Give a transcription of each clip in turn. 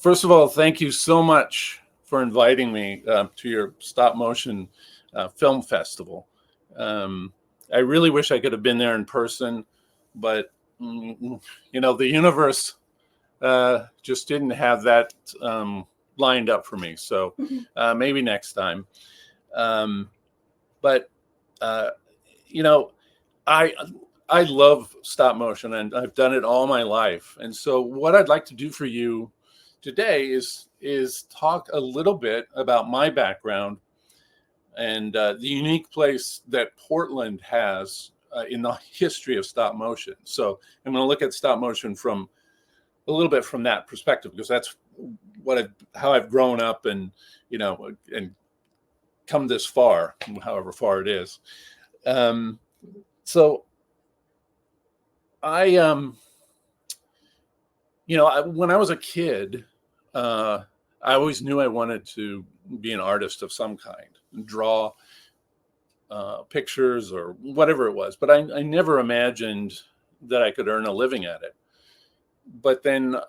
First of all, thank you so much for inviting me to your stop motion film festival. I really wish I could have been there in person, but the universe just didn't have that lined up for me. So maybe next time. But I love stop motion, and I've done it all my life. And so what I'd like to do for you today is talk a little bit about my background and the unique place that Portland has in the history of stop motion. So I'm going to look at stop motion from a little bit from that perspective, because that's how I've grown up and come this far, however far it is. So when I was a kid, I always knew I wanted to be an artist of some kind, draw pictures or whatever it was. But I never imagined that I could earn a living at it. But then, I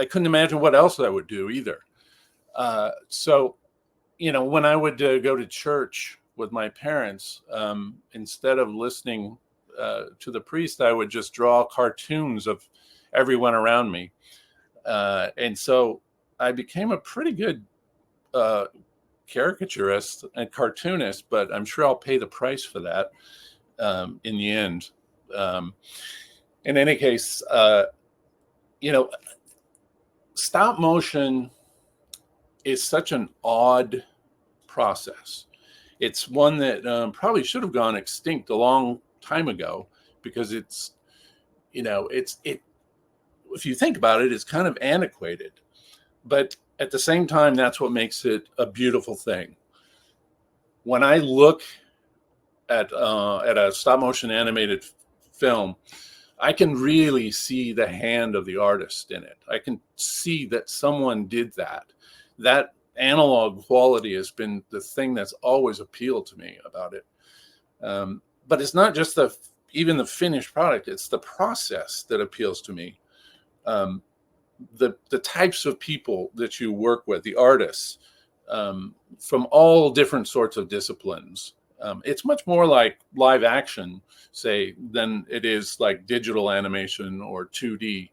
couldn't imagine what else I would do either. So when I would go to church with my parents, instead of listening to the priest, I would just draw cartoons of everyone around me. And so I became a pretty good caricaturist and cartoonist, but I'm sure I'll pay the price for that in the end. In any case, stop motion is such an odd process. It's one that probably should have gone extinct a long time ago, because if you think about it, it's kind of antiquated. But at the same time, that's what makes it a beautiful thing. When I look at a stop motion animated film, I can really see the hand of the artist in it. I can see that someone did that. That analog quality has been the thing that's always appealed to me about it. But it's not just even the finished product, it's the process that appeals to me. The types of people that you work with, the artists, from all different sorts of disciplines. It's much more like live action, say, than it is like digital animation or 2D,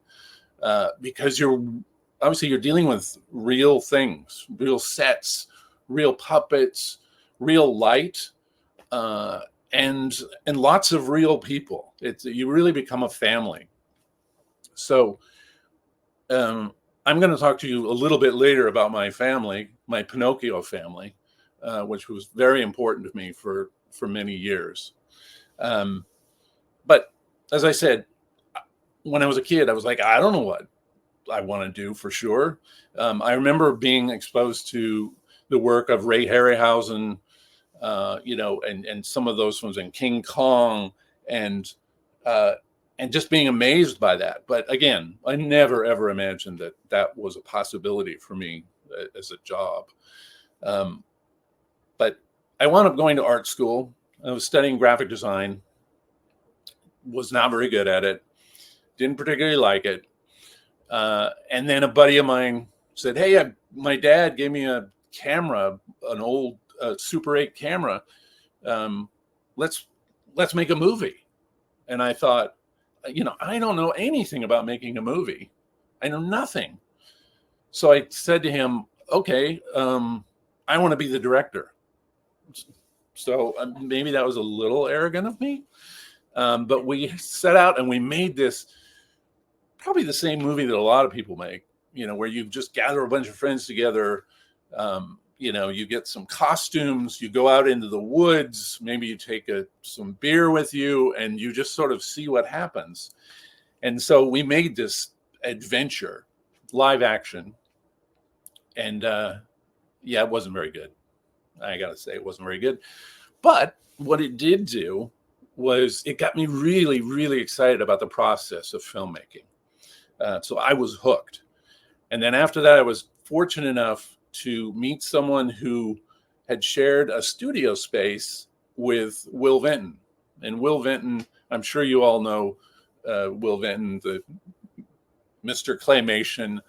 because you're dealing with real things, real sets, real puppets, real light, and lots of real people. You really become a family. So I'm going to talk to you a little bit later about my family, my Pinocchio family, which was very important to me for many years. But as I said, when I was a kid, I was like, I don't know what I want to do for sure. I remember being exposed to the work of Ray Harryhausen, and some of those ones, and King Kong, and just being amazed by that. But again, I never, ever imagined that was a possibility for me as a job. But I wound up going to art school. I was studying graphic design, was not very good at it, didn't particularly like it. And then a buddy of mine said, hey, my dad gave me a camera, an old Super 8 camera. Let's make a movie. And I thought, I don't know anything about making a movie. I know nothing. So I said to him, okay, I want to be the director. So maybe that was a little arrogant of me. But we set out and we made this, probably the same movie that a lot of people make, where you just gather a bunch of friends together. You get some costumes, you go out into the woods, maybe you take some beer with you, and you just sort of see what happens. And so we made this adventure, live action. And it wasn't very good. I got to say, it wasn't very good. But what it did do was it got me really, really excited about the process of filmmaking. So I was hooked. And then after that, I was fortunate enough to meet someone who had shared a studio space with Will Vinton. And Will Vinton, I'm sure you all know Will Vinton, the Mr. Claymation.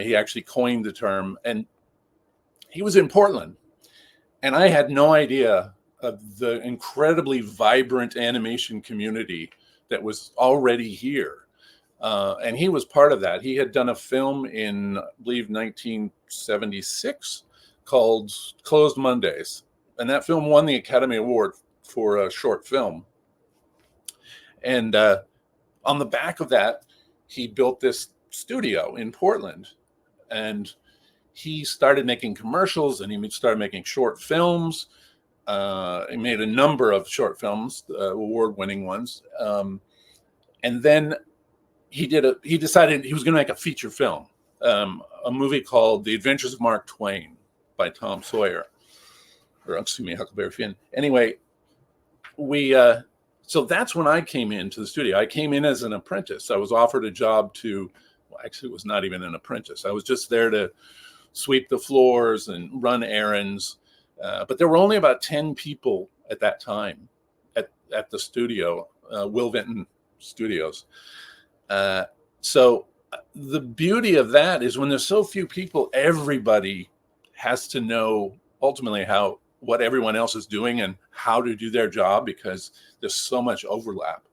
He actually coined the term, and he was in Portland, and I had no idea of the incredibly vibrant animation community that was already here. And he was part of that. He had done a film in, I believe, 1976 called Closed Mondays. And that film won the Academy Award for a short film. And on the back of that, he built this studio in Portland. And he started making commercials, and he started making short films. He made a number of short films, award-winning ones. And then he decided he was going to make a feature film, a movie called The Adventures of Mark Twain by Tom Sawyer, or excuse me, Huckleberry Finn. Anyway, so that's when I came into the studio. I came in as an apprentice. I was offered a job actually it was not even an apprentice. I was just there to sweep the floors and run errands. But there were only about 10 people at that time at the studio, Will Vinton Studios. So the beauty of that is when there's so few people, everybody has to know ultimately what everyone else is doing and how to do their job, because there's so much overlap.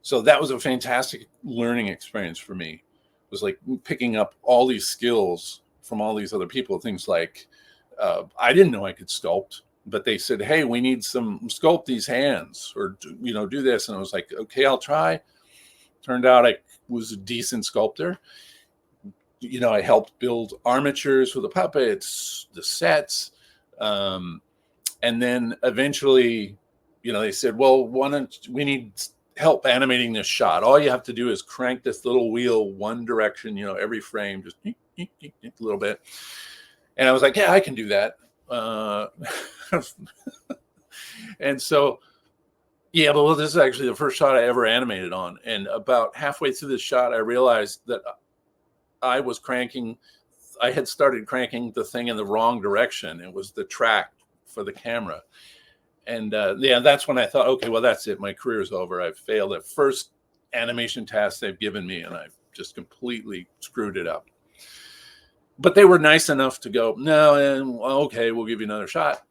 So that was a fantastic learning experience for me. It was like picking up all these skills from all these other people. Things like, I didn't know I could sculpt, but they said, hey, we need sculpt these hands, or, do this. And I was like, okay, I'll try. Turned out I was a decent sculptor. I helped build armatures for the puppets, the sets. And then eventually, they said, well, we need help animating this shot. All you have to do is crank this little wheel one direction, every frame, just a little bit. And I was like, yeah, I can do that. And so, yeah, but this is actually the first shot I ever animated on. And about halfway through this shot, I realized that I had started cranking the thing in the wrong direction. It was the track for the camera. And that's when I thought, okay, well, that's it. My career is over. I've failed at first animation task they've given me, and I've just completely screwed it up. But they were nice enough to go, no, okay, we'll give you another shot.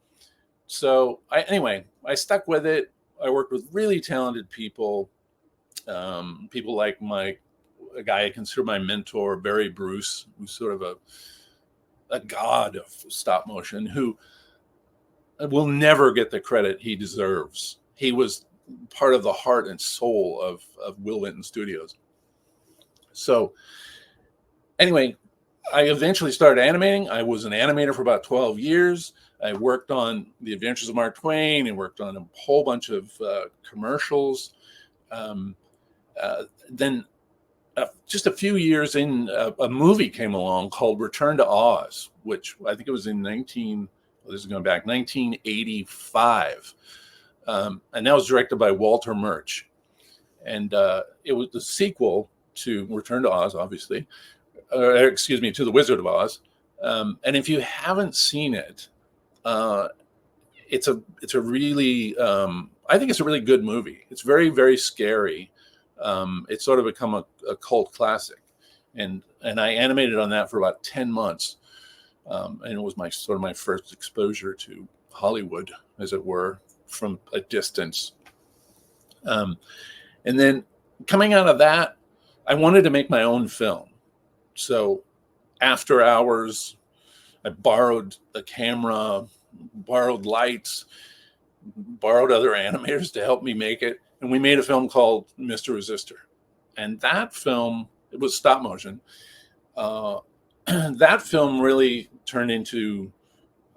So I stuck with it. I worked with really talented people, people like a guy I consider my mentor, Barry Bruce, who's sort of a god of stop motion, who will never get the credit he deserves. He was part of the heart and soul of Will Vinton Studios. So anyway, I eventually started animating. I was an animator for about 12 years. I worked on The Adventures of Mark Twain and worked on a whole bunch of commercials. Then just a few years in, a movie came along called Return to Oz, which I think it was in 1985. And that was directed by Walter Murch. And it was the sequel to Return to Oz, obviously. To The Wizard of Oz. And if you haven't seen it, it's a really, I think it's a really good movie. It's very, very scary. It's sort of become a cult classic. And I animated on that for about 10 months. And it was my first exposure to Hollywood, as it were, from a distance. And then coming out of that, I wanted to make my own film. So after hours, I borrowed a camera, borrowed lights, borrowed other animators to help me make it. And we made a film called Mr. Resistor. And that film, it was stop motion. That film really turned into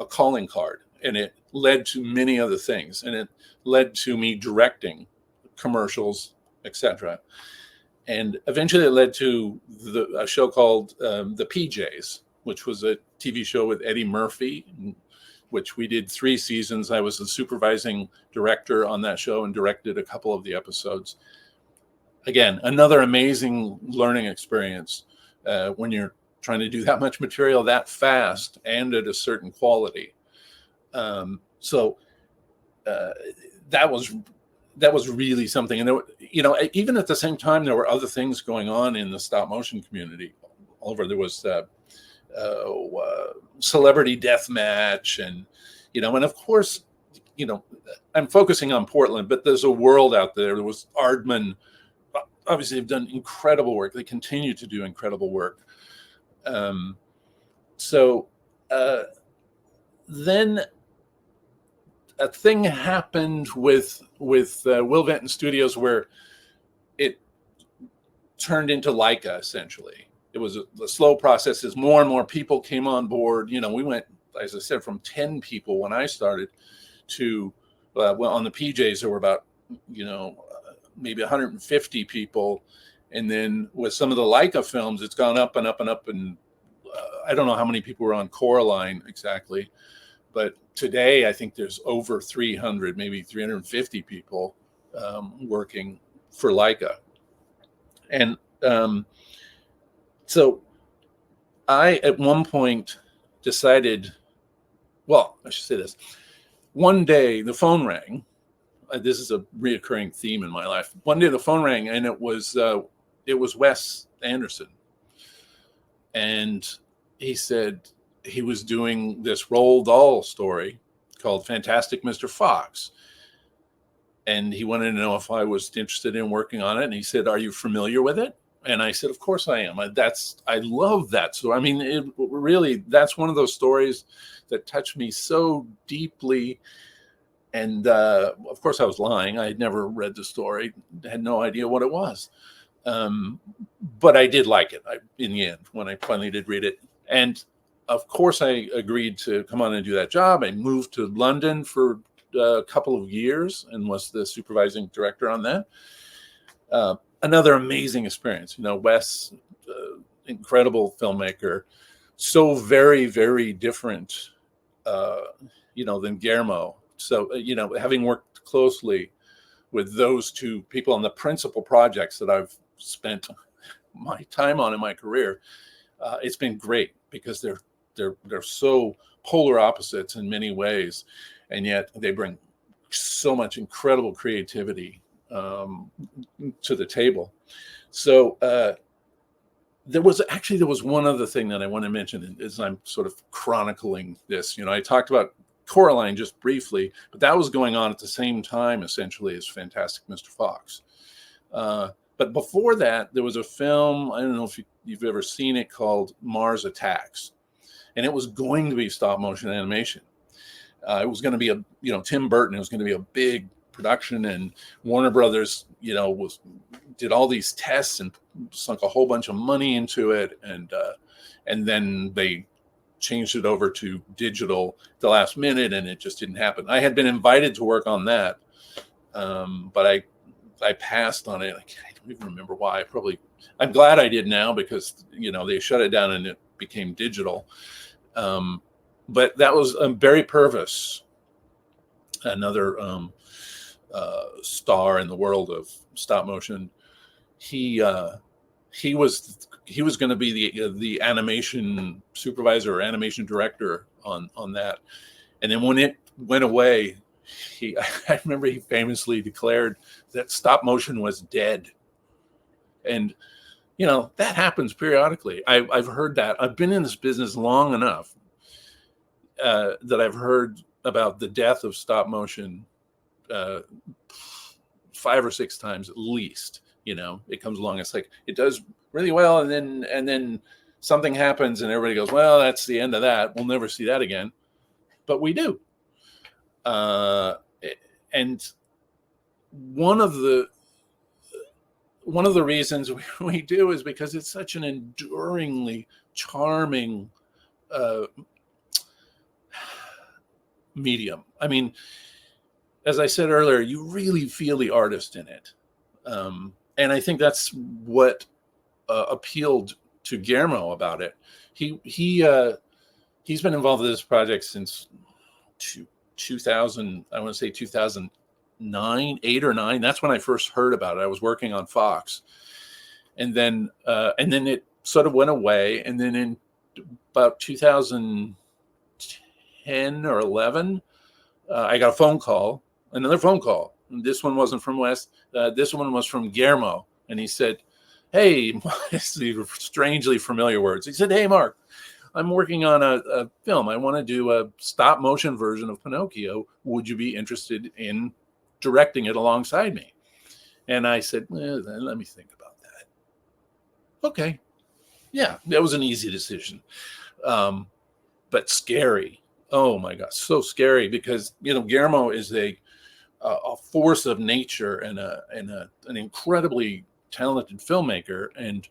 a calling card, and it led to many other things. And it led to me directing commercials, etc. And eventually it led to a show called The PJs, which was a TV show with Eddie Murphy, which we did 3 seasons. I was the supervising director on that show and directed a couple of the episodes. Again, another amazing learning experience when you're trying to do that much material that fast and at a certain quality. So that was that was really something. And there were, even at the same time, there were other things going on in the stop motion community. Over there was celebrity death match, and and of course, I'm focusing on Portland, but there's a world out there. There was Aardman. Obviously, they've done incredible work. They continue to do incredible work. Then a thing happened with Will Venton Studios where it turned into Leica, essentially. It was a slow process as more and more people came on board. We went, as I said, from 10 people when I started to, on the PJs, there were about, maybe 150 people. And then with some of the Leica films, it's gone up and up and up. And I don't know how many people were on Coraline exactly. But today, I think there's over 300, maybe 350 people working for Leica. And so I, at one point, decided, well, I should say this. One day, the phone rang. This is a reoccurring theme in my life. One day, the phone rang, and it was Wes Anderson. And he said he was doing this Roald Dahl story called Fantastic Mr. Fox. And he wanted to know if I was interested in working on it. And he said, "Are you familiar with it?" And I said, "Of course I am. I love that story." I mean, it really, that's one of those stories that touched me so deeply. And of course I was lying. I had never read the story, had no idea what it was. But I did like it in the end when I finally did read it. And of course I agreed to come on and do that job. I moved to London for a couple of years and was the supervising director on that. Another amazing experience. Wes, incredible filmmaker, so very, very different, than Guillermo. So, having worked closely with those two people on the principal projects that I've spent my time on in my career, it's been great because they're so polar opposites in many ways, and yet they bring so much incredible creativity to the table. So there was one other thing that I want to mention as I'm sort of chronicling this. I talked about Coraline just briefly, but that was going on at the same time essentially as Fantastic Mr. Fox. But before that, there was a film, I don't know if you've ever seen it, called Mars Attacks. And it was going to be stop motion animation. It was going to be Tim Burton. It was going to be a big production, and Warner Brothers, did all these tests and sunk a whole bunch of money into it. And then they changed it over to digital at the last minute, and it just didn't happen. I had been invited to work on that, but I passed on it. I don't even remember why. I'm glad I did now because, they shut it down and it became digital. But that was Barry Purvis, another star in the world of stop motion. He was going to be the animation supervisor or animation director on that. And then when it went away, I remember he famously declared that stop motion was dead. And, that happens periodically. I've heard that. I've been in this business long enough that I've heard about the death of stop motion 5 or 6 times at least. It comes along. It's like it does really well, and then something happens, and everybody goes, "Well, that's the end of that. We'll never see that again." But we do. And one of the reasons we do is because it's such an enduringly charming medium. I mean, as I said earlier, you really feel the artist in it. And I think that's what appealed to Guillermo about it. He's been involved with this project since 2000. I want to say 2009, 8 or 9. That's when I first heard about it. I was working on Fox, and then it sort of went away. And then in about 2010 or 11, I got another phone call, This one wasn't from Wes. This one was from Guillermo. And he said, hey, these were strangely familiar words. He said, hey, Mark, I'm working on a film. I want to do a stop motion version of Pinocchio. Would you be interested in directing it alongside me? And I said, let me think about that. Okay. Yeah, that was an easy decision. But scary. Oh my gosh, so scary, because Guillermo is a force of nature and an incredibly talented filmmaker, and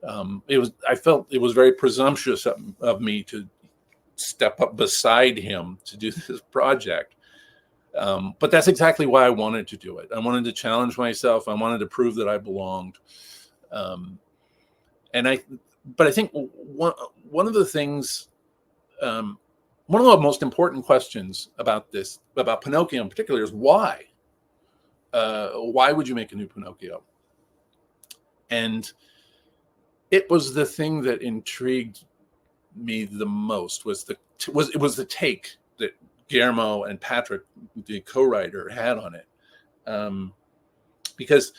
I felt it was very presumptuous of me to step up beside him to do this project. But that's exactly why I wanted to do it. I wanted to challenge myself. I wanted to prove that I belonged. But I think one of the things, one of the most important questions about Pinocchio in particular, is why? Why would you make a new Pinocchio? And it was the thing that intrigued me the most, was the take that Guillermo and Patrick, the co-writer, had on it. Because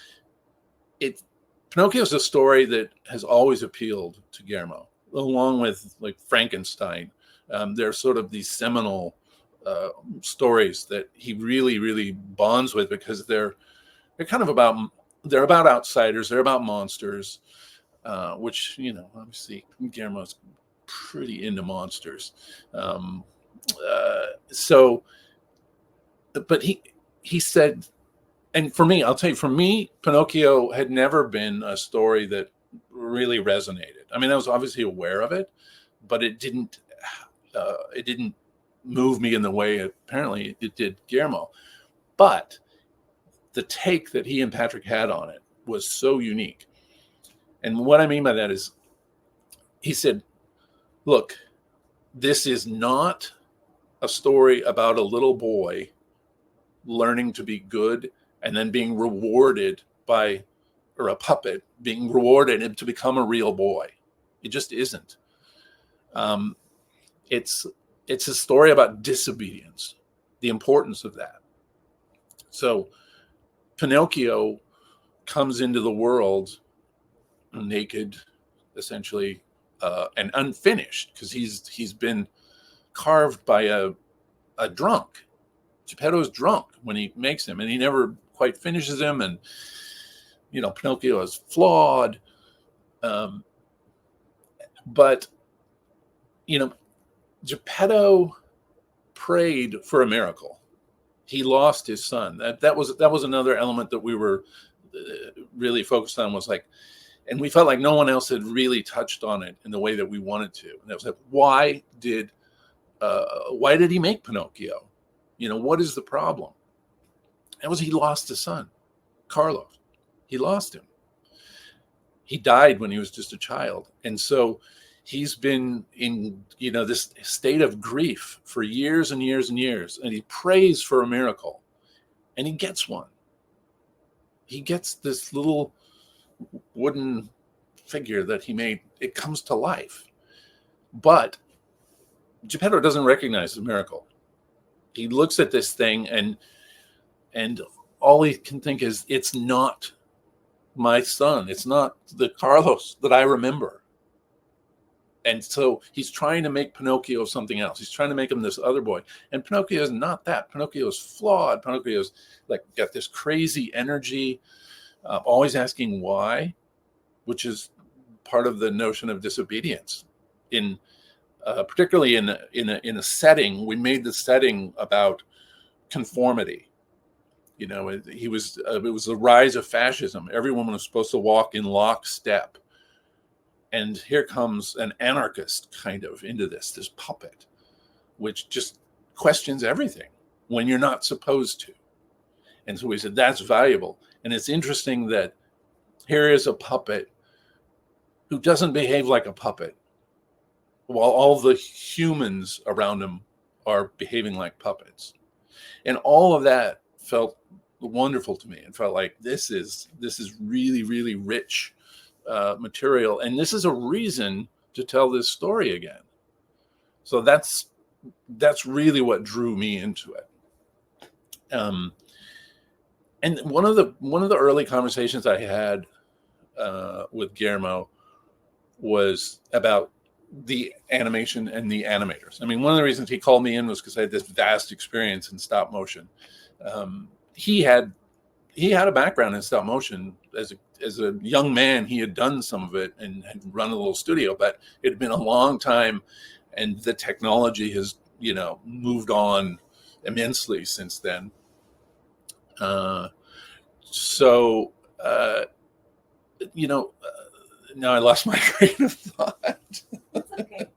Pinocchio is a story that has always appealed to Guillermo, along with like Frankenstein. They're sort of these seminal stories that he really, really bonds with, because they're about outsiders, they're about monsters, which obviously Guillermo's pretty into monsters. But he said, and for me, I'll tell you, for me, Pinocchio had never been a story that really resonated. I mean, I was obviously aware of it, but it didn't move me in the way apparently it did Guillermo. But the take that he and Patrick had on it was so unique. And what I mean by that is, he said, look, this is not a story about a little boy learning to be good and then being rewarded or a puppet being rewarded to become a real boy. It just isn't. It's a story about disobedience, the importance of that. So Pinocchio comes into the world naked, essentially, and unfinished, because he's been carved by a drunk. Geppetto's drunk when he makes him, and he never quite finishes him. And Pinocchio is flawed, but Geppetto prayed for a miracle. He lost his son. That was another element that we were really focused on, was like, and we felt like no one else had really touched on it in the way that we wanted to. And that was like, why did he make Pinocchio? What is the problem? It was, he lost his son, Carlos. He lost him. He died when he was just a child. And so he's been in, this state of grief for years and years and years. And he prays for a miracle, and he gets one. He gets this little wooden figure that he made. It comes to life. But Geppetto doesn't recognize the miracle. He looks at this thing, and all he can think is, it's not my son. It's not the Carlos that I remember. And so he's trying to make Pinocchio something else. He's trying to make him this other boy. And Pinocchio is not that. Pinocchio is flawed. Pinocchio's like got this crazy energy, always asking why, which is part of the notion of disobedience. Particularly in a setting, we made the setting about conformity. It was the rise of fascism. Everyone was supposed to walk in lockstep. And here comes an anarchist kind of into this puppet, which just questions everything when you're not supposed to. And so we said, that's valuable. And it's interesting that here is a puppet who doesn't behave like a puppet, while all the humans around him are behaving like puppets. And all of that felt wonderful to me, and felt like this is really, really rich material, and this is a reason to tell this story again. So that's really what drew me into it. And one of the early conversations I had with Guillermo was about the animation and the animators. I mean, one of the reasons he called me in was because I had this vast experience in stop motion. He had a background in stop motion as a young man. He had done some of it and had run a little studio, but it had been a long time, and the technology has, moved on immensely since then. Now I lost my train of thought. Okay.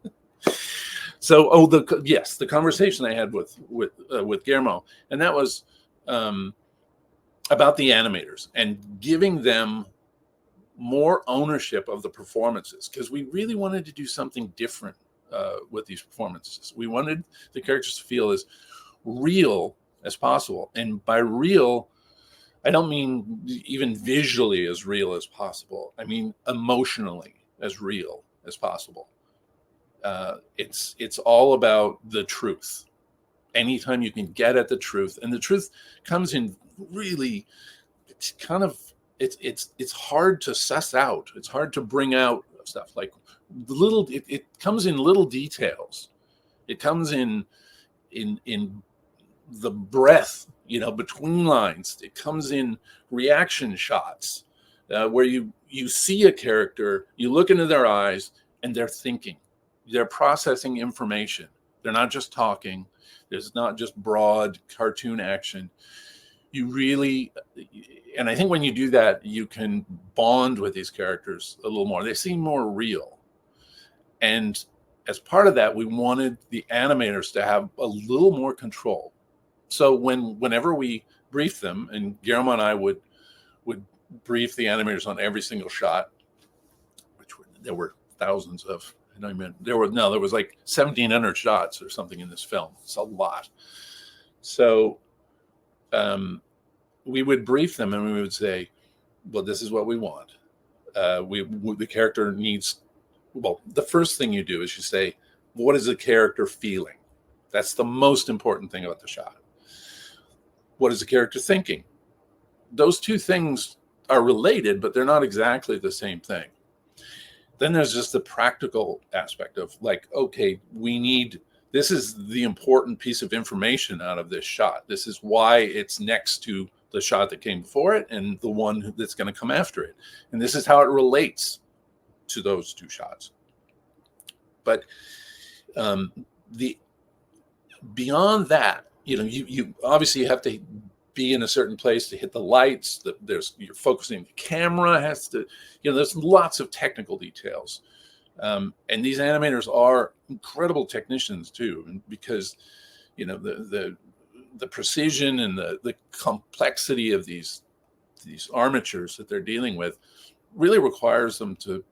So, the conversation I had with Guillermo, and that was about the animators and giving them more ownership of the performances, because we really wanted to do something different with these performances. We wanted the characters to feel as real as possible, and by real, I don't mean even visually as real as possible. I mean emotionally as real as possible. It's all about the truth. Anytime you can get at the truth, and the truth comes in really, it's hard to suss out. It's hard to bring out stuff like it comes in little details. It comes in the breath, between lines. It comes in reaction shots where you see a character, you look into their eyes, and they're thinking, they're processing information. They're not just talking. There's not just broad cartoon action. You really, and I think when you do that, you can bond with these characters a little more. They seem more real. And as part of that, we wanted the animators to have a little more control. So whenever we briefed them, and Guillermo and I would brief the animators on every single shot, there were thousands of, there was like 1,700 shots or something in this film. It's a lot. So we would brief them, and we would say, well, this is what we want. The character needs, the first thing you do is you say, what is the character feeling? That's the most important thing about the shot. What is the character thinking? Those two things are related, but they're not exactly the same thing. Then there's just the practical aspect of like, okay, this is the important piece of information out of this shot. This is why it's next to the shot that came before it and the one that's going to come after it. And this is how it relates to those two shots. But beyond that, you obviously have to be in a certain place to hit the lights. You're focusing. The camera has to. There's lots of technical details, and these animators are incredible technicians too, because the precision and the complexity of these armatures that they're dealing with really requires them to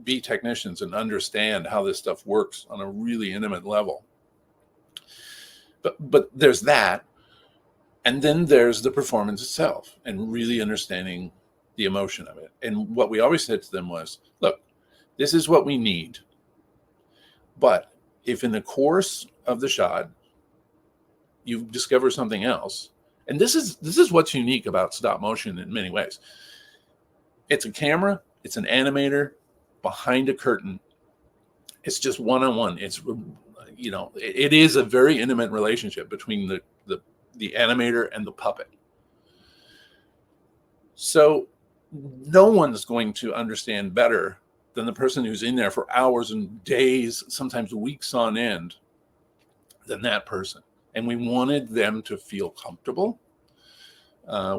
be technicians and understand how this stuff works on a really intimate level. But there's that, and then there's the performance itself, and really understanding the emotion of it. And what we always said to them was, look, this is what we need. But if in the course of the shot you discover something else, and this is what's unique about stop motion in many ways. It's a camera, it's an animator behind a curtain. It's just one-on-one. It is a very intimate relationship between the animator and the puppet. So no one's going to understand better than the person who's in there for hours and days, sometimes weeks on end, than that person. And we wanted them to feel comfortable.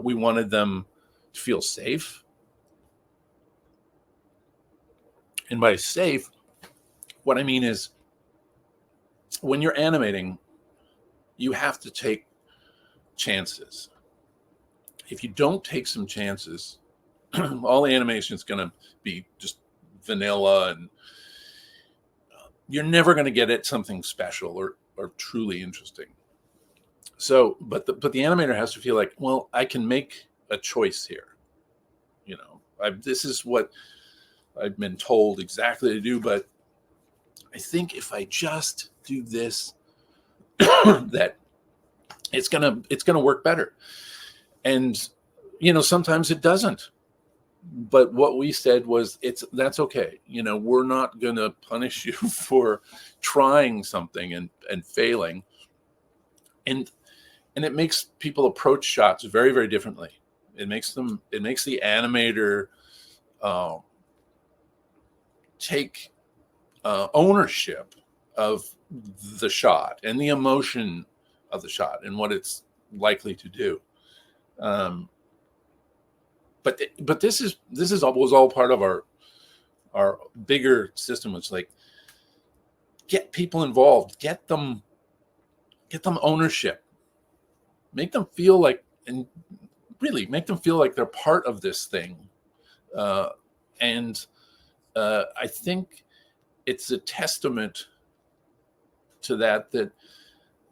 We wanted them to feel safe. And by safe, what I mean is, when you're animating, you have to take chances. If you don't take some chances, all the animation is going to be just vanilla, and you're never going to get at something special or truly interesting. So, but the animator has to feel like, well, I can make a choice here. This is what I've been told exactly to do, but I think if I just do this, that it's gonna work better. And sometimes it doesn't. But what we said was, that's okay. We're not going to punish you for trying something and failing. And it makes people approach shots very, very differently. It makes the animator take ownership of the shot and the emotion of the shot and what it's likely to do. But this was all part of our bigger system, which like get people involved, get them ownership, make them feel like, and really make them feel like they're part of this thing. And I think it's a testament to that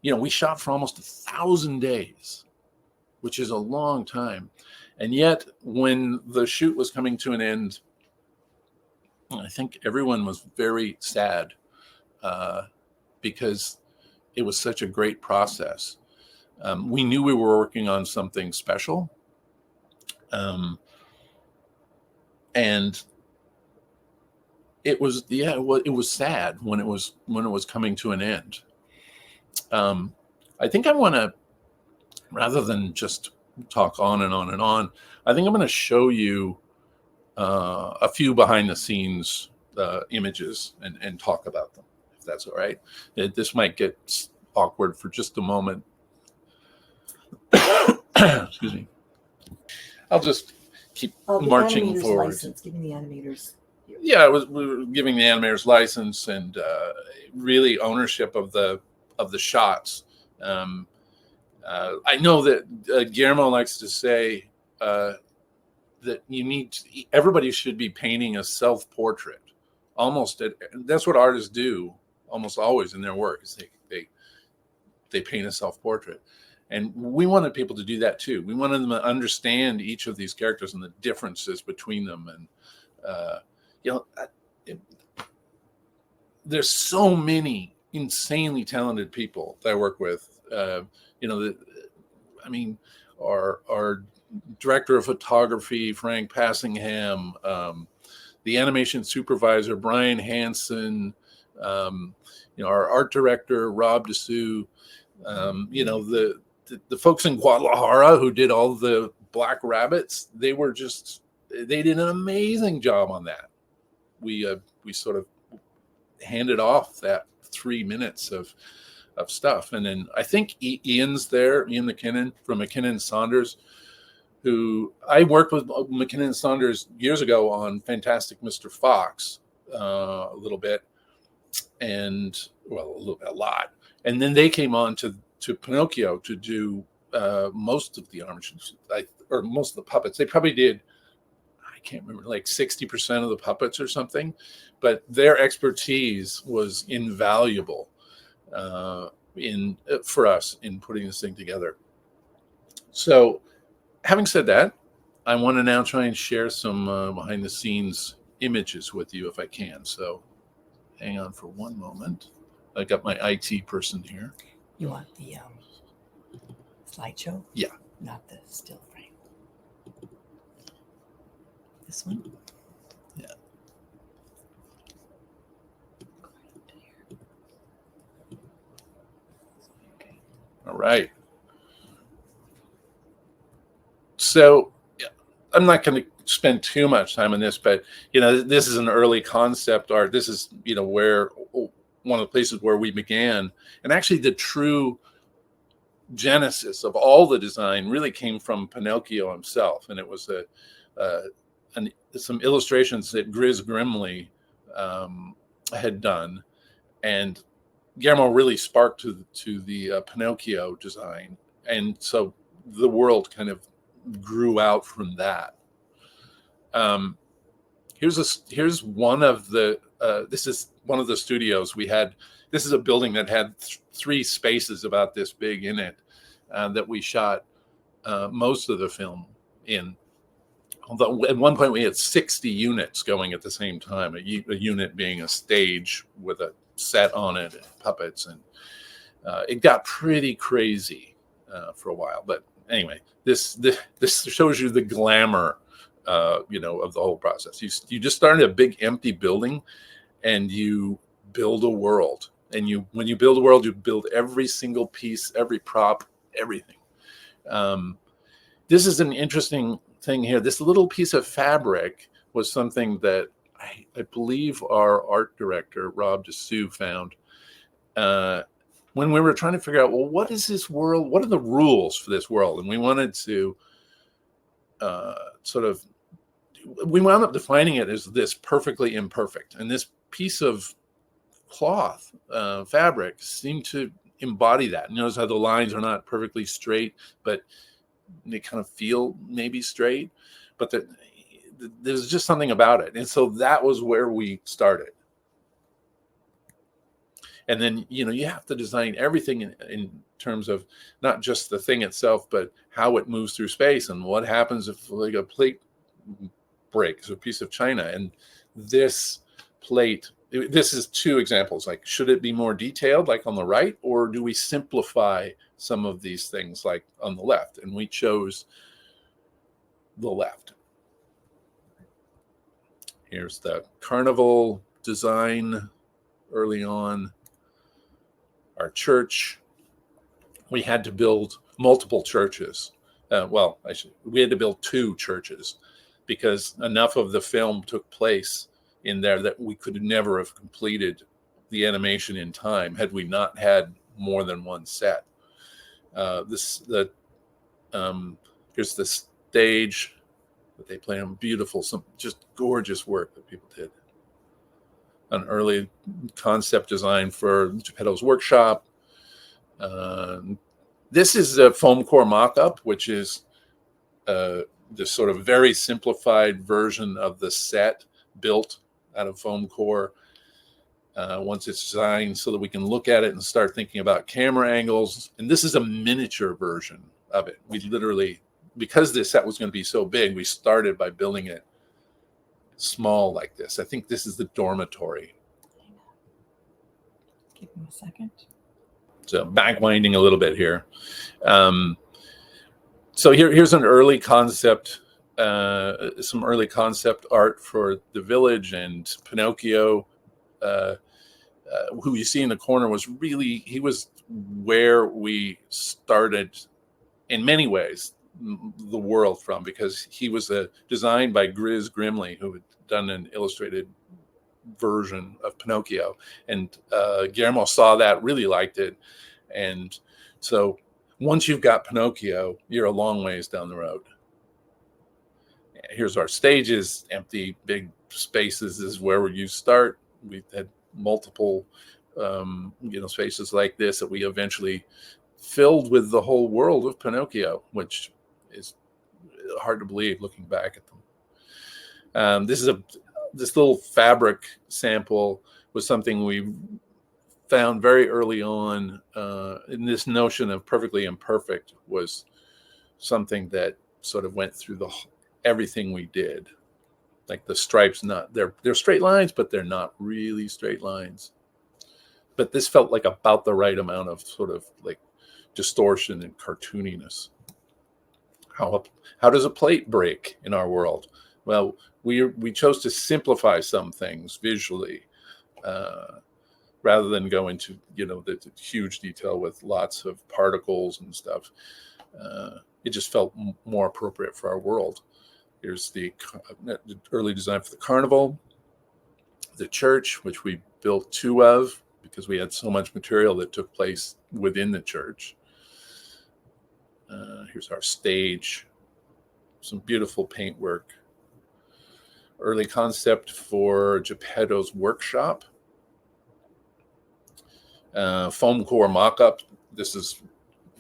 we shot for almost 1,000 days, which is a long time. And yet when the shoot was coming to an end, I think everyone was very sad because it was such a great process. We knew we were working on something special. And it was sad when it was coming to an end. I think I want to, rather than just talk on and on and on, I think I'm going to show you a few behind the scenes images and talk about them, if that's all right. This might get awkward for just a moment. Excuse me. I'll just keep marching forward. License, giving the animators. Yeah, we were giving the animators license and really ownership of the shots. I know that Guillermo likes to say that everybody should be painting a self-portrait. That's what artists do almost always in their work. Is they paint a self-portrait. And we wanted people to do that too. We wanted them to understand each of these characters and the differences between them. And, there's so many insanely talented people that I work with. Our director of photography, Frank Passingham, the animation supervisor, Brian Hansen, our art director, Rob Dessou, the folks in Guadalajara who did all the Black Rabbits, they did an amazing job on that. We sort of handed off that 3 minutes of stuff. And then I think Ian's there, Ian McKinnon from McKinnon Saunders, who I worked with McKinnon Saunders years ago on Fantastic Mr. Fox a little bit, and a lot. And then they came on to Pinocchio to do most of the arms, or most of the puppets. They probably did, I can't remember, like 60% of the puppets or something, but their expertise was invaluable for us in putting this thing together. So having said that, I want to now try and share some behind the scenes images with you if I can. So hang on for one moment. I got my IT person here. You want the slideshow? Yeah. Not the still frame. This one? Yeah. Okay. All right. So I'm not going to spend too much time on this, but this is an early concept art. This is where one of the places where we began, and actually the true genesis of all the design really came from Pinocchio himself, and it was some illustrations that Grizz Grimley had done, and Guillermo really sparked to the Pinocchio design, and so the world kind of grew out from that. Here's one of the this is one of the studios we had. This is a building that had three spaces about this big in it that we shot most of the film in. Although at one point we had 60 units going at the same time, a unit being a stage with a set on it and puppets, and it got pretty crazy for a while. But anyway, this shows you the glamour, of the whole process. You just start in a big empty building, and you build a world. And when you build a world, you build every single piece, every prop, everything. This is an interesting thing here. This little piece of fabric was something that I believe our art director, Rob Dessous, found when we were trying to figure out, well, what is this world? What are the rules for this world? And we wanted to we wound up defining it as this perfectly imperfect. And this piece of cloth, fabric, seemed to embody that. Notice how the lines are not perfectly straight, but they kind of feel maybe straight, but there's just something about it. And so that was where we started. And then, you have to design everything in terms of not just the thing itself, but how it moves through space, and what happens if like a plate breaks, a piece of china. And this plate, this is two examples. Like, should it be more detailed, like on the right, or do we simplify some of these things, like on the left? And we chose the left. Here's the carnival design early on. Our church, we had to build multiple churches. We had to build 2 churches because enough of the film took place in there that we could never have completed the animation in time had we not had more than one set. Here's the stage that they play on. Beautiful, some just gorgeous work that people did. An early concept design for Geppetto's workshop. This is a foam core mock-up, which is this sort of very simplified version of the set built out of foam core. Once it's designed, so that we can look at it and start thinking about camera angles. And this is a miniature version of it. We literally, because this set was going to be so big, we started by building it small like this. I think this is the dormitory. Give him a second. So backwinding a little bit here. So here's an early concept, some early concept art for the village. And Pinocchio, who you see in the corner, he was where we started in many ways the world from, because he was designed by Grizz Grimley, who had done an illustrated version of Pinocchio. And Guillermo saw that, really liked it. And so once you've got Pinocchio, you're a long ways down the road. Here's our stages, empty, big spaces is where you start. We've had multiple spaces like this that we eventually filled with the whole world of Pinocchio, which is hard to believe looking back at them. This little fabric sample was something we found very early on. And this notion of perfectly imperfect was something that sort of went through everything we did. Like the stripes, they're straight lines, but they're not really straight lines. But this felt like about the right amount of sort of like distortion and cartooniness. How does a plate break in our world? Well, we chose to simplify some things visually, rather than go into the huge detail with lots of particles and stuff. It just felt more appropriate for our world. Here's the early design for the carnival, the church, which we built 2 of because we had so much material that took place within the church. Here's our stage, some beautiful paintwork. Early concept for Geppetto's workshop. Foam core mock-up. This is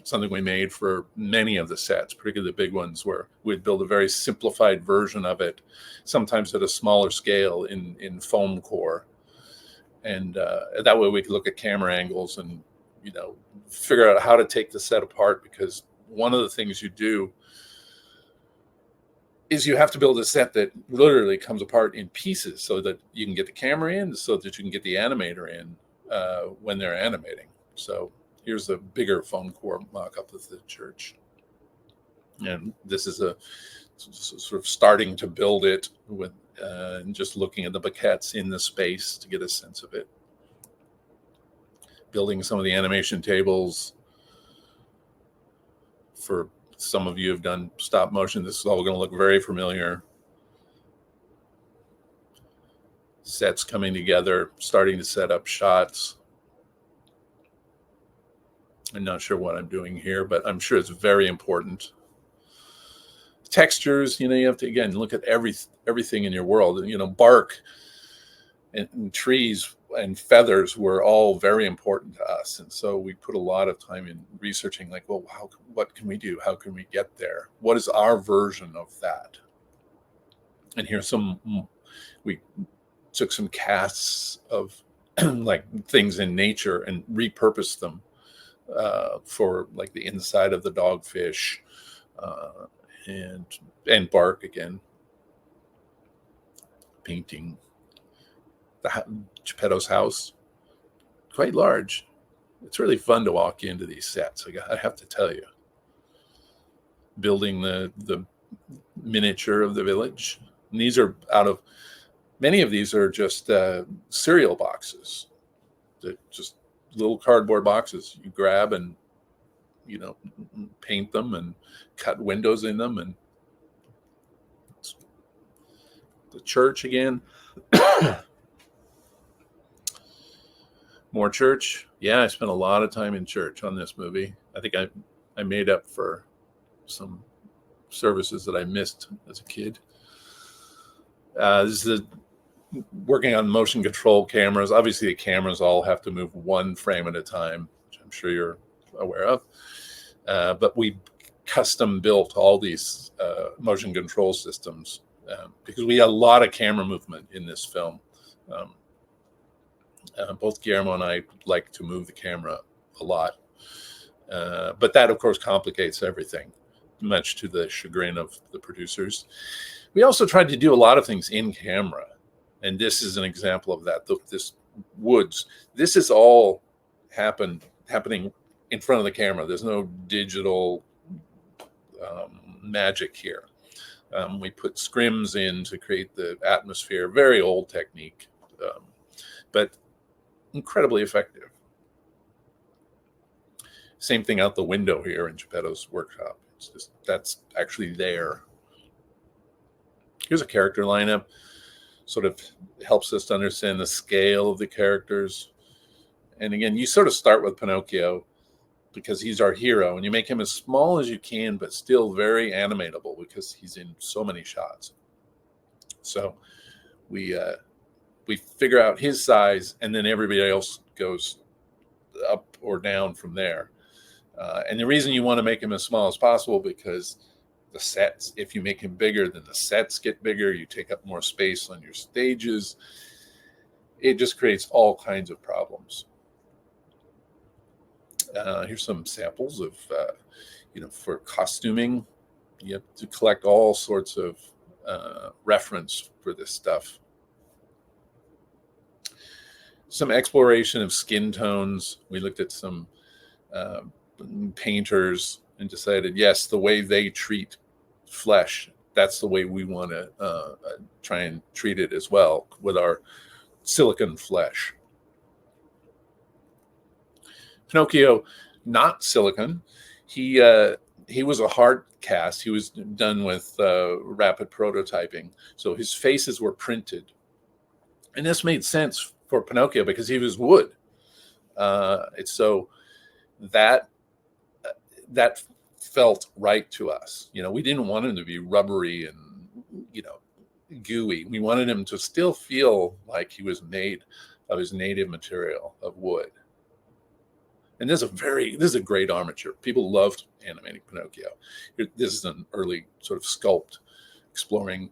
something we made for many of the sets, particularly the big ones, where we'd build a very simplified version of it, sometimes at a smaller scale in foam core. And that way we could look at camera angles and, figure out how to take the set apart, because one of the things you do is you have to build a set that literally comes apart in pieces so that you can get the camera in, so that you can get the animator in when they're animating. So here's a bigger foam core mock-up of the church. And this is a sort of starting to build it with and just looking at the maquettes in the space to get a sense of it. Building some of the animation tables. For some of you who've done stop motion, this is all going to look very familiar. Sets coming together, starting to set up shots. I'm not sure what I'm doing here, but I'm sure it's very important. Textures, you have to, again, look at everything in your world. Bark and trees and feathers were all very important to us. And so we put a lot of time in researching, like, well, what can we do? How can we get there? What is our version of that? And here's we took some casts of like things in nature and repurposed them for like the inside of the dogfish and bark again. Painting Geppetto's house, quite large. It's really fun to walk into these sets, I have to tell you. Building the miniature of the village. And these are many of these are just cereal boxes. They're just little cardboard boxes you grab and paint them and cut windows in them. And the church again. More church. Yeah, I spent a lot of time in church on this movie. I think I made up for some services that I missed as a kid. This is working on motion control cameras. Obviously, the cameras all have to move one frame at a time, which I'm sure you're aware of. But we custom built all these motion control systems because we had a lot of camera movement in this film. Both Guillermo and I like to move the camera a lot. But that, of course, complicates everything, much to the chagrin of the producers. We also tried to do a lot of things in camera. And this is an example of that. This woods, this is all happening in front of the camera. There's no digital magic here. We put scrims in to create the atmosphere. Very old technique, but incredibly effective. Same thing out the window here in Geppetto's workshop. It's just, that's actually there. Here's a character lineup. Sort of helps us to understand the scale of the characters. And again, you sort of start with Pinocchio because he's our hero, and you make him as small as you can, but still very animatable because he's in so many shots. So we figure out his size, and then everybody else goes up or down from there. And the reason you want to make him as small as possible because the sets, if you make him bigger, then the sets get bigger. You take up more space on your stages. It just creates all kinds of problems. Here's some samples of, for costuming. You have to collect all sorts of reference for this stuff. Some exploration of skin tones. We looked at some painters and decided, yes, the way they treat flesh, that's the way we want to try and treat it as well with our silicone flesh. Pinocchio, not silicone. He was a hard cast. He was done with rapid prototyping. So his faces were printed. And this made sense for Pinocchio because he was wood. So that felt right to us. We didn't want him to be rubbery and, gooey. We wanted him to still feel like he was made of his native material of wood. And this is a great armature. People loved animating Pinocchio. This is an early sort of sculpt, exploring,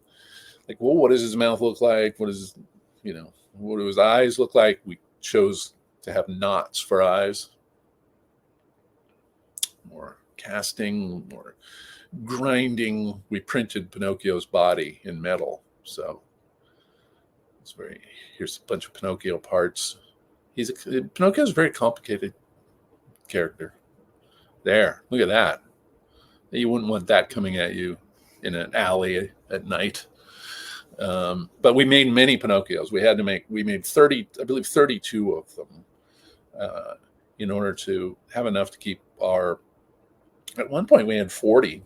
like, well, what does his mouth look like? What is, what do his eyes look like? We chose to have knots for eyes. More casting, more grinding. We printed Pinocchio's body in metal. So here's a bunch of Pinocchio parts. Pinocchio's a very complicated character. There, look at that. You wouldn't want that coming at you in an alley at night. But we made many Pinocchios. We made 30, I believe 32 of them in order to have enough to keep at one point we had 40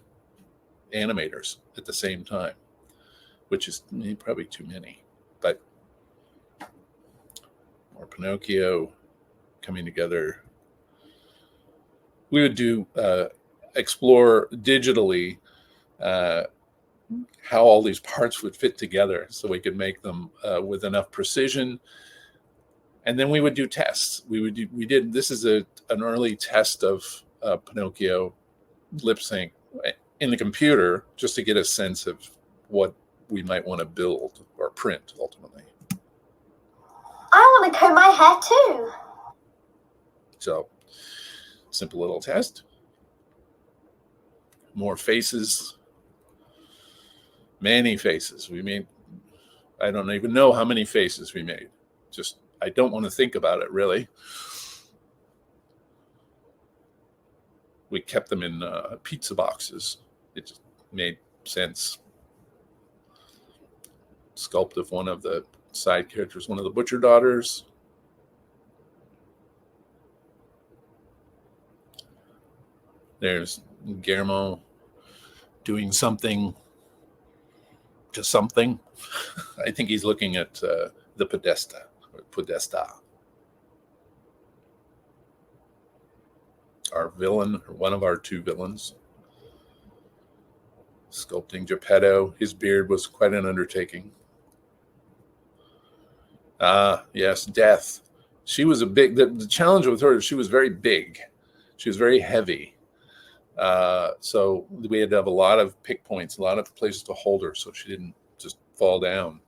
animators at the same time, which is probably too many, but more Pinocchio coming together. We would explore digitally how all these parts would fit together so we could make them with enough precision. And then we would do tests. This is an early test of Pinocchio lip sync in the computer, just to get a sense of what we might want to build or print ultimately. I want to comb my hair too. So, simple little test. More faces. Many faces. We made, I don't even know how many faces we made. I don't want to think about it, really. We kept them in pizza boxes. It just made sense. Sculpt of one of the side characters, one of the butcher daughters. There's Guillermo doing something to something. I think he's looking at the Podesta. Our villain, or one of our two villains. Sculpting Geppetto. His beard was quite an undertaking. Yes, Death. She was the challenge with her is she was very big. She was very heavy. So we had to have a lot of pick points, a lot of places to hold her so she didn't just fall down.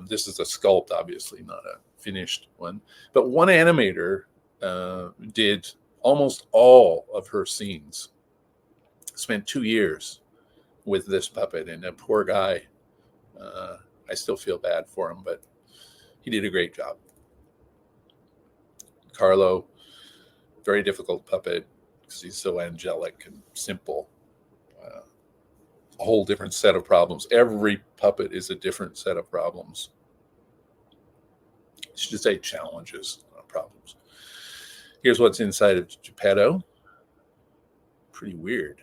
This is a sculpt, obviously, not a finished one. But one animator did almost all of her scenes. Spent 2 years with this puppet, and a poor guy. I still feel bad for him, but he did a great job. Carlo, very difficult puppet because he's so angelic and simple. A whole different set of problems. Every puppet is a different set of problems. I should say challenges, not problems. Here's what's inside of Geppetto. Pretty weird.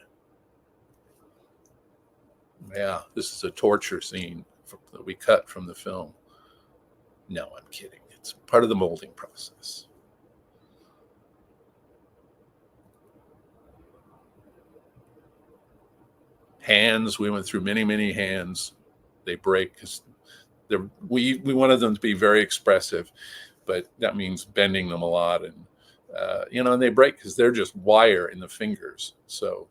Yeah, this is a torture scene that we cut from the film. No, I'm kidding. It's part of the molding process. Hands, we went through many, many hands. They break because we wanted them to be very expressive, but that means bending them a lot, and and they break because they're just wire in the fingers, so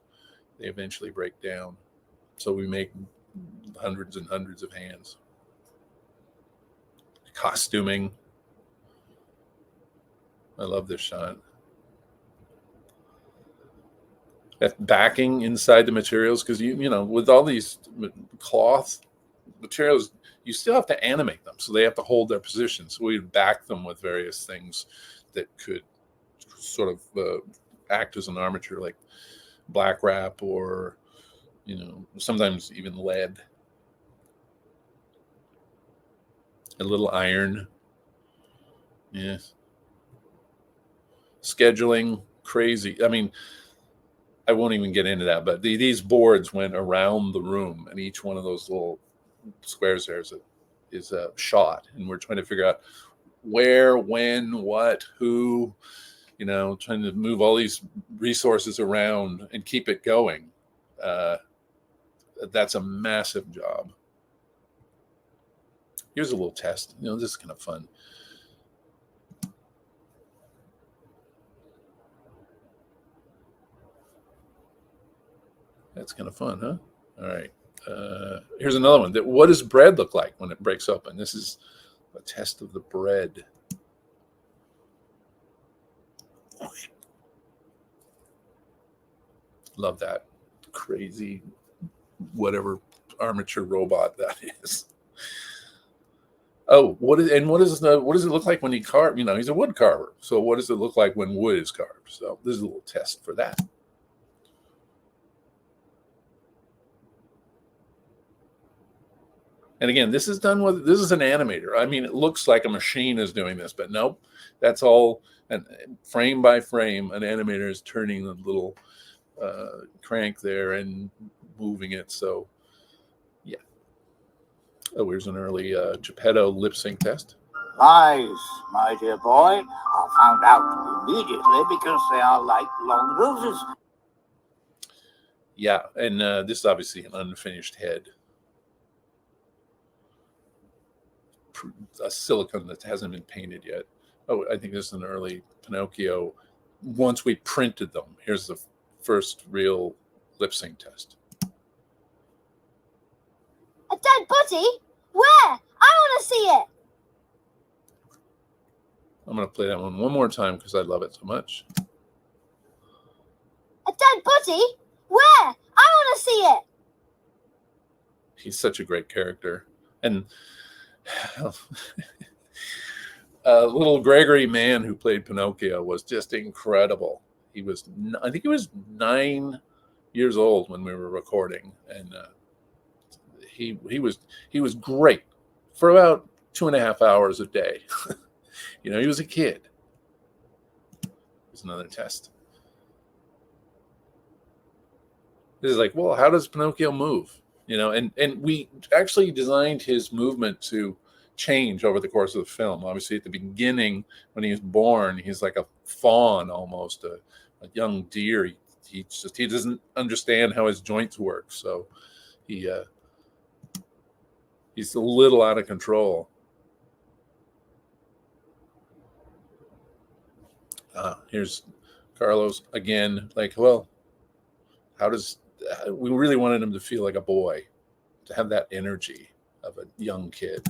they eventually break down. So we make hundreds and hundreds of hands. Costuming. I love this shot. That backing inside the materials, because with all these cloth materials, you still have to animate them, so they have to hold their position. So we back them with various things that could sort of act as an armature, like black wrap or sometimes even lead. A little iron. Yes. Scheduling, crazy. I mean, I won't even get into that, but these boards went around the room, and each one of those little squares there is a shot, and we're trying to figure out where, when, what, who, trying to move all these resources around and keep it going. That's a massive job. Here's a little test. This is kind of fun. That's kind of fun, huh? All right. Here's another one. What does bread look like when it breaks open? This is a test of the bread. Love that crazy whatever armature robot that is. Oh, what does it look like when he carves? He's a wood carver. So what does it look like when wood is carved? So this is a little test for that. And again, this is an animator. I mean, it looks like a machine is doing this, but nope, that's all. And frame by frame, an animator is turning the little crank there and moving it. So, yeah. Oh, here's an early Geppetto lip sync test. Lies, my dear boy, are found out immediately because they are like long roses. Yeah, and this is obviously an unfinished head. A silicone that hasn't been painted yet. Oh, I think this is an early Pinocchio. Once we printed them, here's the first real lip sync test. A dead body? Where? I want to see it. I'm going to play that one more time because I love it so much. A dead body? Where? I want to see it. He's such a great character. And little Gregory Mann, who played Pinocchio, was just incredible. I think he was 9 years old when we were recording, and he was great for about 2.5 hours a day. You know, he was a kid. Here's another test. This is like, well, how does Pinocchio move? You know, and we actually designed his movement to change over the course of the film. Obviously, at the beginning, when he was born, he's like a fawn almost, a young deer. He doesn't understand how his joints work, so he's a little out of control. Here's Carlos again. Like, well, we really wanted him to feel like a boy, to have that energy of a young kid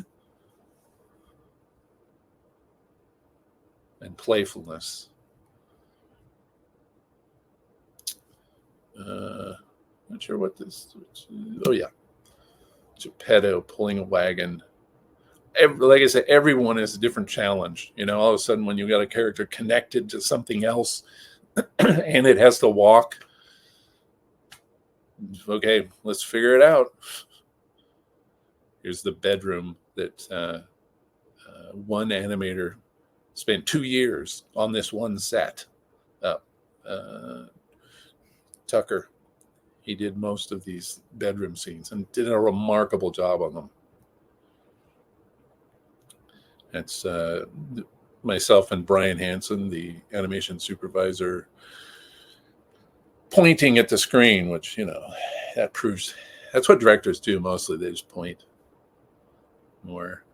and playfulness. Not sure what this. Oh yeah, Geppetto pulling a wagon. Like I said, everyone is a different challenge. You know, all of a sudden when you got a character connected to something else, and it has to walk. Okay, let's figure it out. Here's the bedroom that one animator spent 2 years on this one set. Tucker, he did most of these bedroom scenes and did a remarkable job on them. It's myself and Brian Hansen, the animation supervisor, pointing at the screen, which, you know, that proves that's what directors do mostly. They just point. More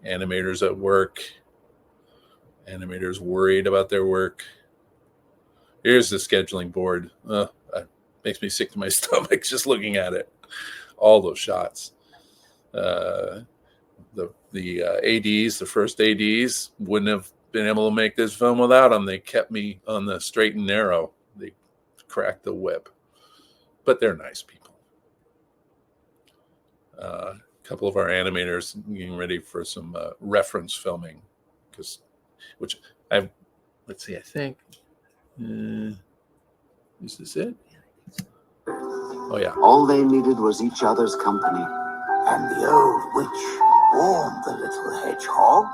animators at work, animators worried about their work. Here's the scheduling board. It makes me sick to my stomach just looking at it. All those shots. The ADs, the first ADs, wouldn't have been able to make this film without them. They kept me on the straight and narrow. They cracked the whip. But they're nice people. A couple of our animators getting ready for some reference filming, I think is this it? Oh yeah. All they needed was each other's company. And the old witch warned the little hedgehog,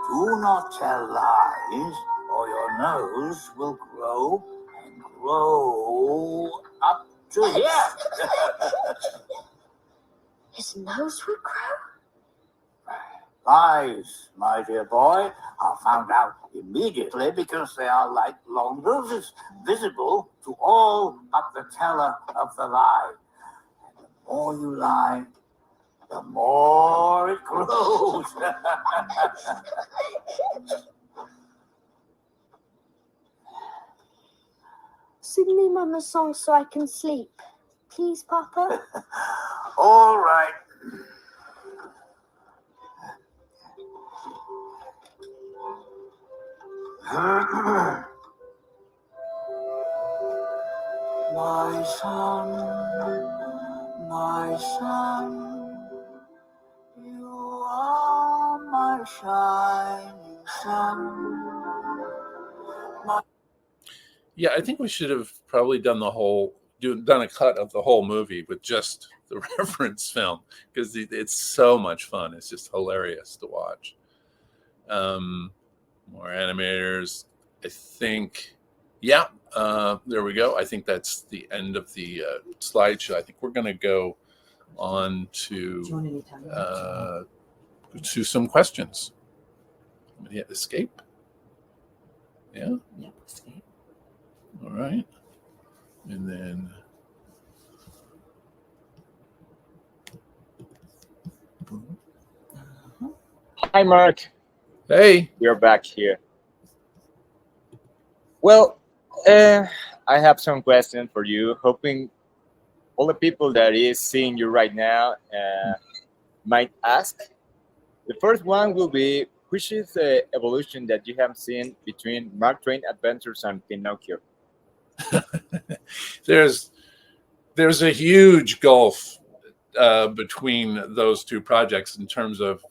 do not tell lies, or your nose will grow and grow up to here. His nose would grow? Lies, my dear boy, are found out immediately because they are like long roses, visible to all but the teller of the lie. And the more you lie, the more it grows. Sing me Mama's song so I can sleep. Please, Papa. All right. My son, you are my shining sun. Yeah, I think we should have probably done the whole done a cut of the whole movie with just the reference film, because it's so much fun. It's just hilarious to watch. More animators. I think, yeah, there we go. I think that's the end of the slideshow. I think we're going to go on Do you want any time? to some questions. I'm going to hit escape. Yeah. Yep, escape. All right. And then Hi, Mark. hey. We're back here. Well, I have some questions for you, hoping all the people that is seeing you right now might ask. The first one will be, which is the evolution that you have seen between Mark Twain Adventures and Pinocchio? There's a huge gulf between those two projects in terms of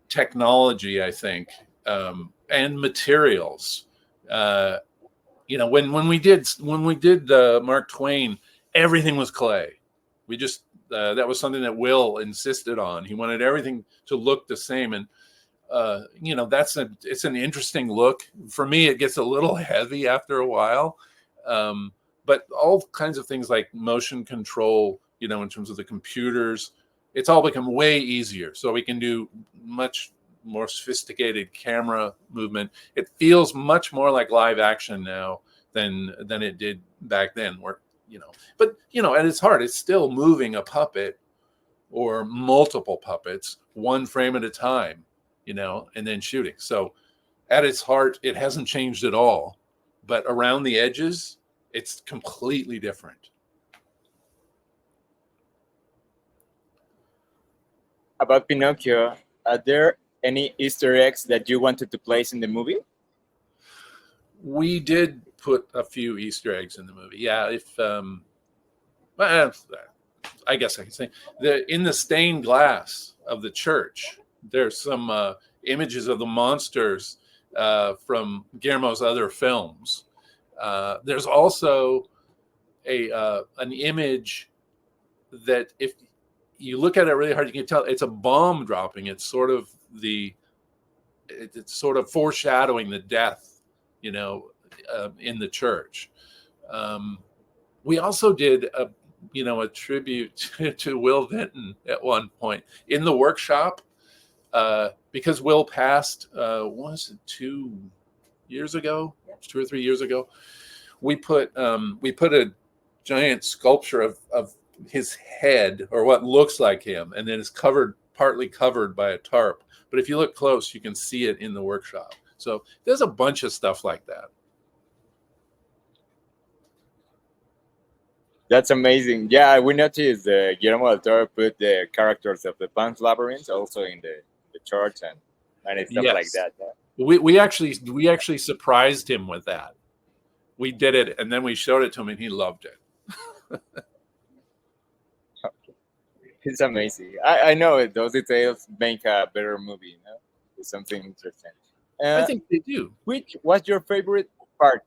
technology, I think, and materials. When we did Mark Twain, everything was clay. We just that was something that Will insisted on. He wanted everything to look the same, and it's an interesting look. For me, it gets a little heavy after a while, but all kinds of things like motion control, in terms of the computers, it's all become way easier. So we can do much more sophisticated camera movement. It feels much more like live action now than it did back then, where but at its heart, it's still moving a puppet or multiple puppets one frame at a time, and then shooting. So at its heart, it hasn't changed at all, but around the edges, it's completely different. About Pinocchio, are there any Easter eggs that you wanted to place in the movie? We did put a few Easter eggs in the movie. Yeah, I guess I can say in the stained glass of the church, there's some images of the monsters from Guillermo's other films. There's also an image that, if you look at it really hard, you can tell it's a bomb dropping. It's sort of foreshadowing the death, in the church. We also did a tribute to Will Vinton at one point in the workshop, because Will passed, was it 2 years ago, 2 or 3 years ago? We put a giant sculpture of his head, or what looks like him, and then it's partly covered by a tarp. But if you look close, you can see it in the workshop. So there's a bunch of stuff like that. That's amazing. Yeah, we noticed Guillermo del Toro put the characters of the Pan's Labyrinth also in the church and stuff like that. Yeah. We actually surprised him with that. We did it, and then we showed it to him, and he loved it. It's amazing. I know those details make a better movie. It's something interesting. I think they do. Which was your favorite part,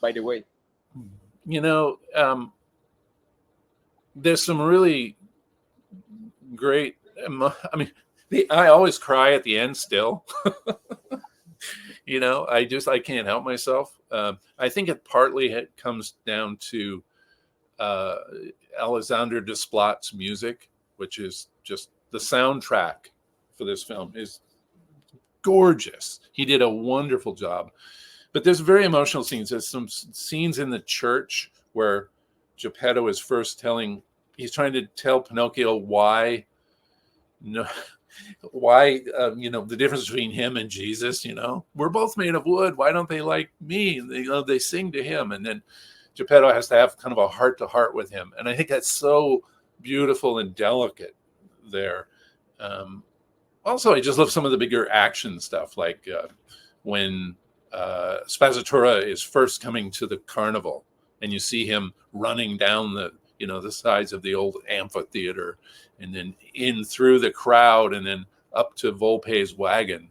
by the way? There's some really great. I always cry at the end still. I can't help myself. I think it partly comes down to Alexander Desplat's music, which is just the soundtrack for this film is gorgeous. He did a wonderful job. But there's very emotional scenes. There's some scenes in the church where Geppetto is first he's trying to tell Pinocchio why the difference between him and Jesus, we're both made of wood. Why don't they like me? And they sing to him. And then Geppetto has to have kind of a heart to heart with him. And I think that's so beautiful and delicate there. Also, I just love some of the bigger action stuff, like when Spazzatura is first coming to the carnival, and you see him running down the sides of the old amphitheater, and then in through the crowd, and then up to Volpe's wagon.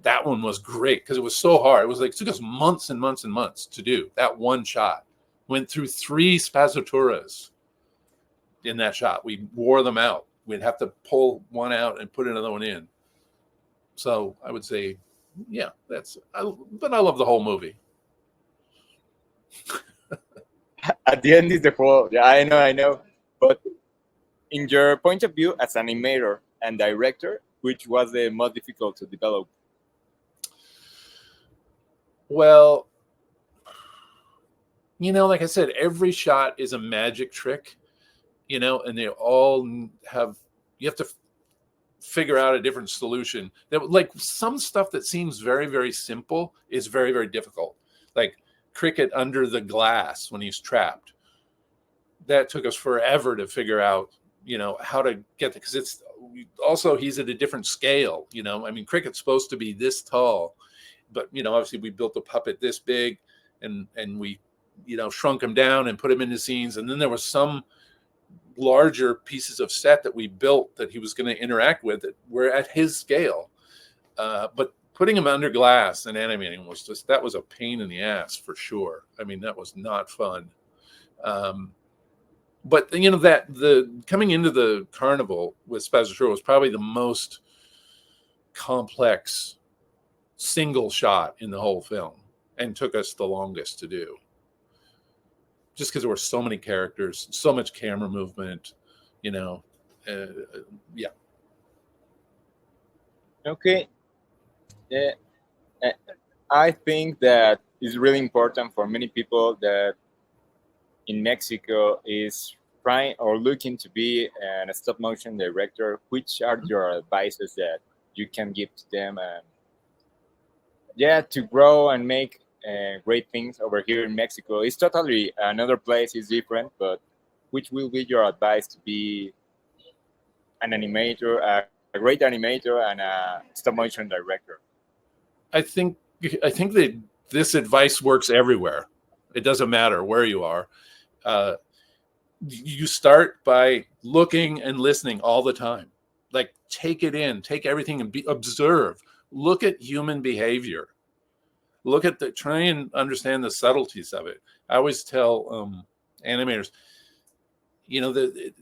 that one was great because it was so hard. It was like, it took us months and months and months to do that one shot. Went through 3 spazaturas in that shot. We wore them out. We'd have to pull one out and put another one in. So I would say, yeah, but I love the whole movie. At the end is the whole. Yeah, I know. But in your point of view as animator and director, which was the most difficult to develop? Well, like I said, every shot is a magic trick, and they all you have to figure out a different solution. That, like, some stuff that seems very, very simple is very, very difficult. Like Cricket under the glass when he's trapped. That took us forever to figure out, how to get because it's also, he's at a different scale. I mean, Cricket's supposed to be this tall, but obviously we built a puppet this big, and we shrunk him down and put him into scenes, and then there was some larger pieces of set that we built that he was going to interact with that were at his scale, but putting him under glass and animating that was a pain in the ass for sure. I mean, that was not fun. But that the coming into the carnival with Spazzatura was probably the most complex single shot in the whole film, and took us the longest to do. Just because there were so many characters, so much camera movement, yeah. Okay. I think that it's really important for many people that in Mexico is trying or looking to be a stop motion director. Which are your advices that you can give to them, and to grow and make great things over here in Mexico? It's totally another place, is different, but which will be your advice to be an animator, a great animator, and a stop motion director? I think that this advice works everywhere. It doesn't matter where you are. You start by looking and listening all the time. Like, take it in, take everything and observe. Look at human behavior. Try and understand the subtleties of it. I always tell animators,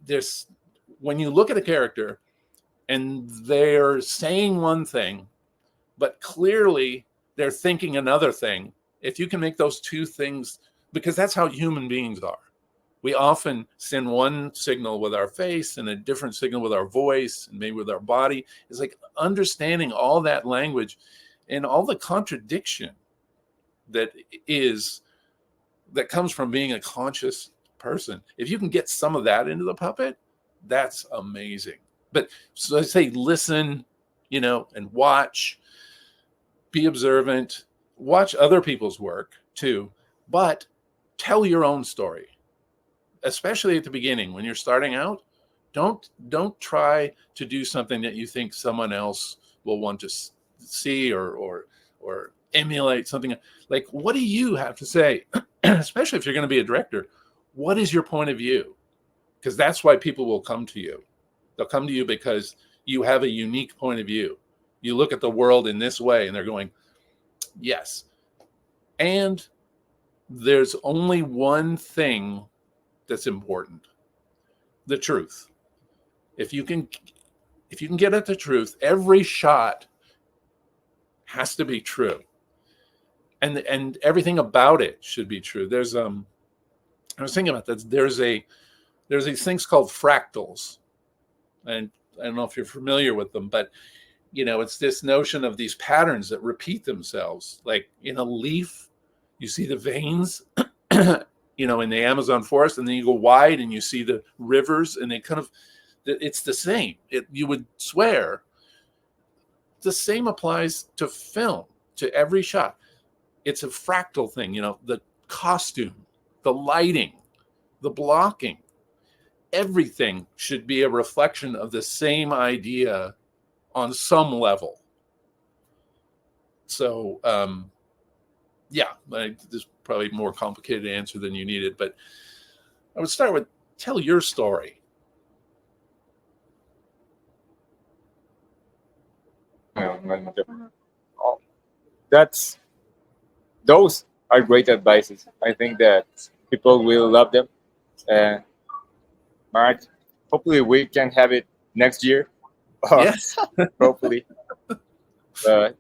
there's when you look at a character and they're saying one thing, but clearly they're thinking another thing. If you can make those two things, because that's how human beings are. We often send one signal with our face and a different signal with our voice and maybe with our body. It's like understanding all that language and all the contradiction that comes from being a conscious person. If you can get some of that into the puppet, that's amazing. But so I say, listen, and watch, be observant, watch other people's work too, but tell your own story. Especially at the beginning, when you're starting out, don't try to do something that you think someone else will want to see or emulate something. Like, what do you have to say? Especially if you're going to be a director, what is your point of view? Because that's why people will come to you. They'll come to you because you have a unique point of view. You look at the world in this way, and they're going, yes. And there's only one thing that's important: the truth. If you can get at the truth, every shot has to be true, and everything about it should be true. There's I was thinking about that. There's these things called fractals, and I don't know if you're familiar with them, but it's this notion of these patterns that repeat themselves. Like in a leaf, you see the veins in the Amazon forest, and then you go wide and you see the rivers, and it's the same. You would swear the same applies to film, to every shot. It's a fractal thing, the costume, the lighting, the blocking, everything should be a reflection of the same idea on some level. So, this is probably a more complicated answer than you needed, but I would start with, tell your story. those are great advices. I think that people will love them. Mark, hopefully we can have it next year. Or Yes. hopefully. But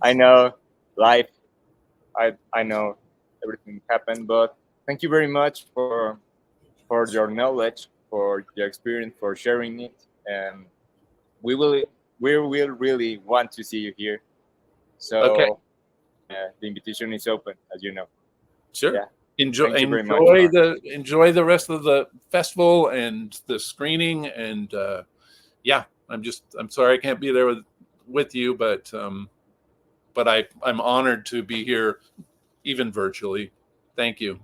I know life. I know everything happened, but thank you very much for your knowledge, for your experience, for sharing it, and we will really want to see you here. So Okay. the invitation is open, as you know. Sure. Yeah. Enjoy Thank you very much, enjoy Mark. enjoy the rest of the festival and the screening, and yeah, I'm sorry I can't be there with you, but I'm honored to be here, even virtually. Thank you.